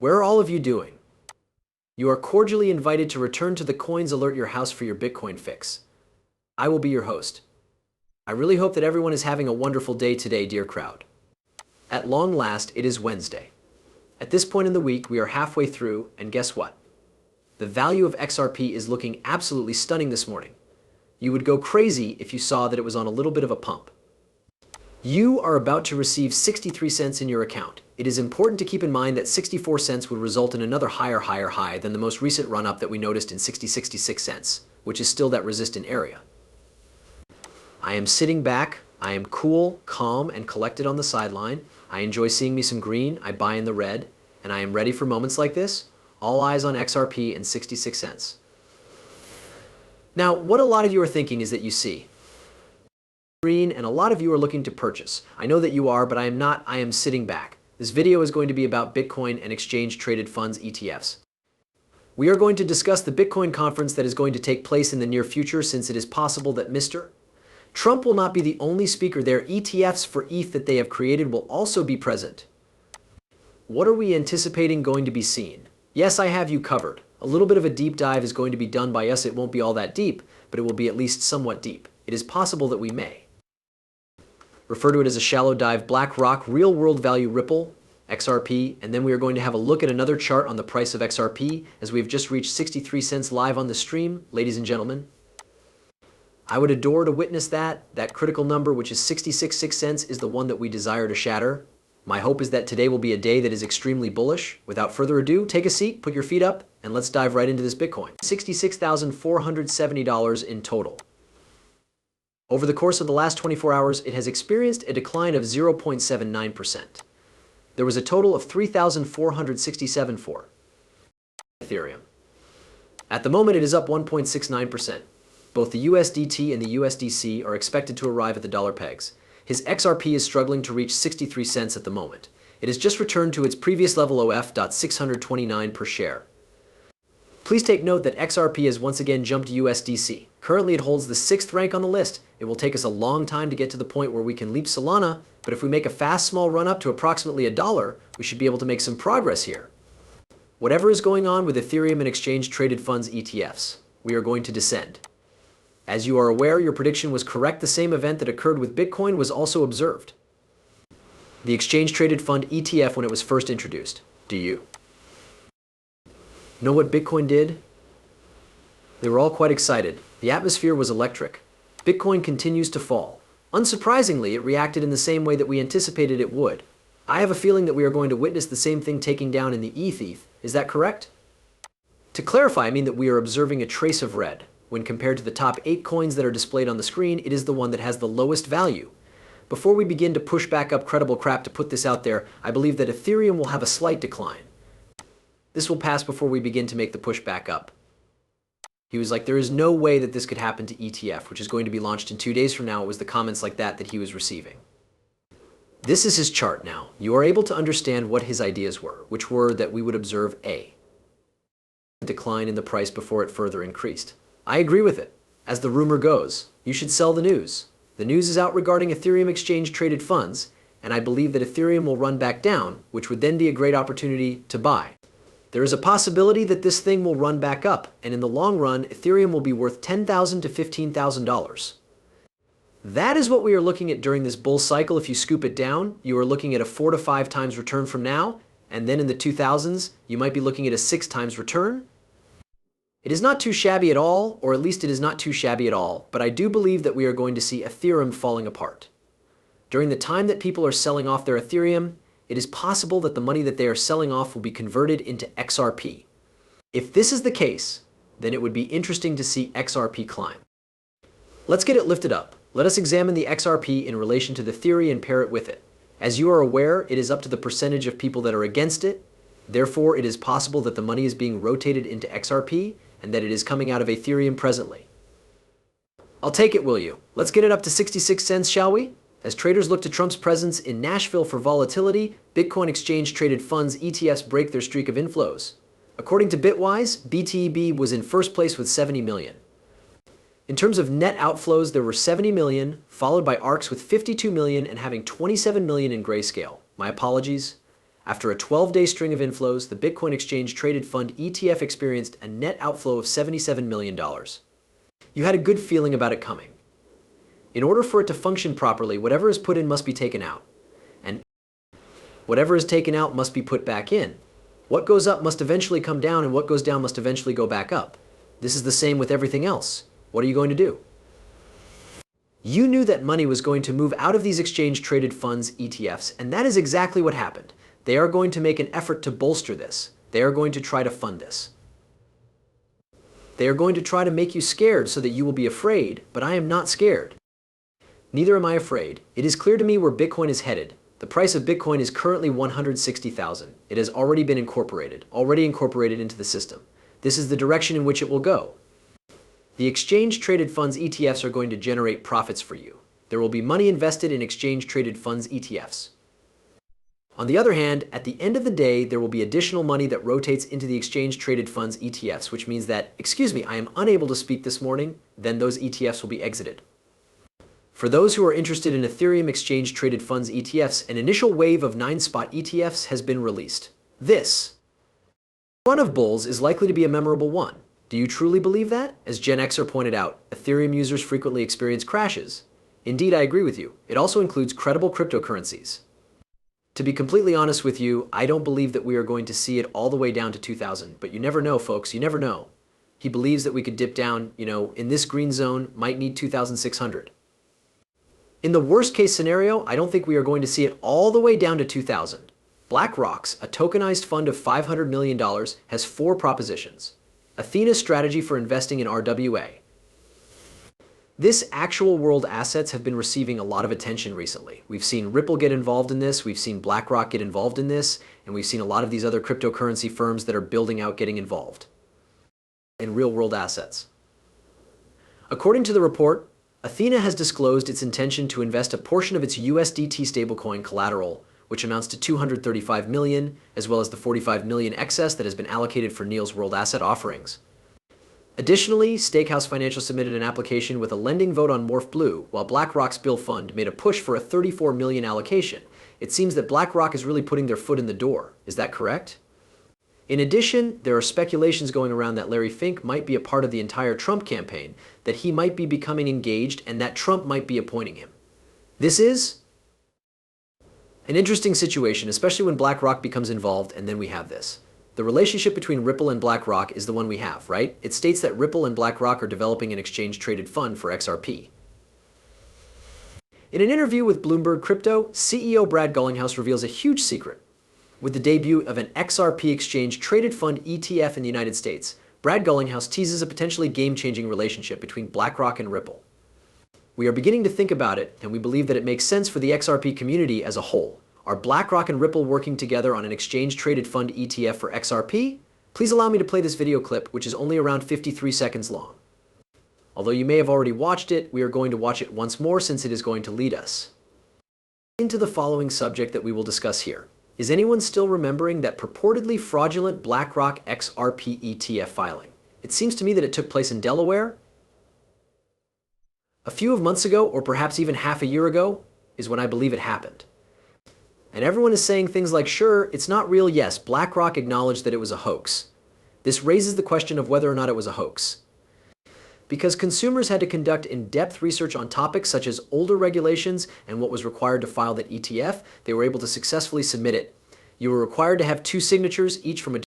Where are all of you doing? You are cordially invited to return to the Coins Alert Your House for your Bitcoin fix. I will be your host. I really hope that everyone is having a wonderful day today, dear crowd. At long last, it is Wednesday. At this point in the week, we are halfway through, and guess what? The value of XRP is looking absolutely stunning this morning. You would go crazy if you saw that it was on a little bit of a pump. You are about to receive 63 cents in your account. It is important to keep in mind that 64 cents would result in another higher high than the most recent run-up that we noticed in 66 cents, which is still that resistant area. I am sitting back. I am cool, calm, and collected on the sideline. I enjoy seeing me some green. I buy in the red, and I am ready for moments like this. All eyes on XRP and 66 cents. Now, what a lot of you are thinking is that you see green, and a lot of you are looking to purchase. I know that you are, but I am not. I am sitting back. This video is going to be about Bitcoin and exchange-traded funds ETFs. We are going to discuss the Bitcoin conference that is going to take place in the near future, since it is possible that Mr. Trump will not be the only speaker there. ETFs for ETH that they have created will also be present. What are we anticipating going to be seen? Yes, I have you covered. A little bit of a deep dive is going to be done by us. It won't be all that deep, but it will be at least somewhat deep. It is possible that we may refer to it as a shallow dive. BlackRock, real world value Ripple, XRP, and then we are going to have a look at another chart on the price of XRP as we have just reached 63 cents live on the stream. Ladies and gentlemen, I would adore to witness that. That critical number, which is 66 cents, is the one that we desire to shatter. My hope is that today will be a day that is extremely bullish. Without further ado, take a seat, put your feet up, and let's dive right into this Bitcoin. $66,470 in total. Over the course of the last 24 hours, it has experienced a decline of 0.79%. There was a total of 3,467 for Ethereum. At the moment, it is up 1.69%. Both the USDT and the USDC are expected to arrive at the dollar pegs. His XRP is struggling to reach 63 cents at the moment. It has just returned to its previous level of 629 per share. Please take note that XRP has once again jumped USDC. Currently, it holds the 6th rank on the list. It will take us a long time to get to the point where we can leap Solana, but if we make a fast, small run up to approximately $1, we should be able to make some progress here. Whatever is going on with Ethereum and exchange-traded funds ETFs, we are going to descend. As you are aware, your prediction was correct. The same event that occurred with Bitcoin was also observed. The exchange-traded fund ETF when it was first introduced. Do you know what Bitcoin did? They were all quite excited. The atmosphere was electric. Bitcoin continues to fall. Unsurprisingly, it reacted in the same way that we anticipated it would. I have a feeling that we are going to witness the same thing taking down in the ETH. Is that correct? To clarify, I mean that we are observing a trace of red. When compared to the top 8 coins that are displayed on the screen, it is the one that has the lowest value. Before we begin to push back up credible crap to put this out there, I believe that Ethereum will have a slight decline. This will pass before we begin to make the push back up. He was like, there is no way that this could happen to ETF, which is going to be launched in 2 days from now. It was the comments like that he was receiving. This is his chart now. You are able to understand what his ideas were, which were that we would observe a decline in the price before it further increased. I agree with it. As the rumor goes, you should sell the news. The news is out regarding Ethereum exchange-traded funds, and I believe that Ethereum will run back down, which would then be a great opportunity to buy. There is a possibility that this thing will run back up, and in the long run, Ethereum will be worth $10,000 to $15,000. That is what we are looking at during this bull cycle. If you scoop it down, you are looking at a 4 to 5 times return from now, and then in the 2000s, you might be looking at a 6 times return. It is not too shabby at all, or at least it is not too shabby at all, but I do believe that we are going to see Ethereum falling apart. During the time that people are selling off their Ethereum, it is possible that the money that they are selling off will be converted into XRP. If this is the case, then it would be interesting to see XRP climb. Let's get it lifted up. Let us examine the XRP in relation to the theory and pair it with it. As you are aware, it is up to the percentage of people that are against it. Therefore, it is possible that the money is being rotated into XRP and that it is coming out of Ethereum presently. I'll take it, will you? Let's get it up to 66 cents, shall we? As traders look to Trump's presence in Nashville for volatility, Bitcoin exchange-traded funds ETFs break their streak of inflows. According to Bitwise, BTEB was in first place with 70 million. In terms of net outflows, there were 70 million, followed by ARX with 52 million and having 27 million in Grayscale. My apologies. After a 12-day string of inflows, the Bitcoin Exchange Traded Fund ETF experienced a net outflow of $77 million. You had a good feeling about it coming. In order for it to function properly, whatever is put in must be taken out. And whatever is taken out must be put back in. What goes up must eventually come down, and what goes down must eventually go back up. This is the same with everything else. What are you going to do? You knew that money was going to move out of these exchange-traded funds, ETFs, and that is exactly what happened. They are going to make an effort to bolster this. They are going to try to fund this. They are going to try to make you scared so that you will be afraid, but I am not scared. Neither am I afraid. It is clear to me where Bitcoin is headed. The price of Bitcoin is currently $160,000. It has already been incorporated into the system. This is the direction in which it will go. The exchange-traded funds ETFs are going to generate profits for you. There will be money invested in exchange-traded funds ETFs. On the other hand, at the end of the day, there will be additional money that rotates into the exchange-traded funds ETFs, which means that, I am unable to speak this morning, then those ETFs will be exited. For those who are interested in Ethereum exchange-traded funds ETFs, an initial wave of 9 spot ETFs has been released. This run of bulls is likely to be a memorable one. Do you truly believe that? As Gen Xer pointed out, Ethereum users frequently experience crashes. Indeed, I agree with you. It also includes credible cryptocurrencies. To be completely honest with you, I don't believe that we are going to see it all the way down to 2000, but you never know, folks, you never know. He believes that we could dip down, in this green zone, might need 2,600. In the worst case scenario, I don't think we are going to see it all the way down to 2000. BlackRock's, a tokenized fund of $500 million, has 4 propositions. Athena's strategy for investing in RWA. This actual world assets have been receiving a lot of attention recently. We've seen Ripple get involved in this, we've seen BlackRock get involved in this, and we've seen a lot of these other cryptocurrency firms that are building out getting involved in real world assets. According to the report, Athena has disclosed its intention to invest a portion of its USDT stablecoin collateral, which amounts to $235 million, as well as the $45 million excess that has been allocated for Neil's world asset offerings. Additionally, Stakehouse Financial submitted an application with a lending vote on Morph Blue, while BlackRock's Bill Fund made a push for a $34 million allocation. It seems that BlackRock is really putting their foot in the door. Is that correct? In addition, there are speculations going around that Larry Fink might be a part of the entire Trump campaign, that he might be becoming engaged, and that Trump might be appointing him. This is an interesting situation, especially when BlackRock becomes involved, and then we have this. The relationship between Ripple and BlackRock is the one we have, right? It states that Ripple and BlackRock are developing an exchange-traded fund for XRP. In an interview with Bloomberg Crypto, CEO Brad Garlinghouse reveals a huge secret. With the debut of an XRP exchange-traded fund ETF in the United States, Brad Garlinghouse teases a potentially game-changing relationship between BlackRock and Ripple. We are beginning to think about it, and we believe that it makes sense for the XRP community as a whole. Are BlackRock and Ripple working together on an exchange-traded fund ETF for XRP? Please allow me to play this video clip, which is only around 53 seconds long. Although you may have already watched it, we are going to watch it once more since it is going to lead us into the following subject that we will discuss here. Is anyone still remembering that purportedly fraudulent BlackRock XRP ETF filing? It seems to me that it took place in Delaware. A few months ago, or perhaps even half a year ago, is when I believe it happened. And everyone is saying things like, sure, it's not real. Yes, BlackRock acknowledged that it was a hoax. This raises the question of whether or not it was a hoax. Because consumers had to conduct in-depth research on topics such as older regulations and what was required to file that ETF, they were able to successfully submit it. You were required to have 2 signatures, each from a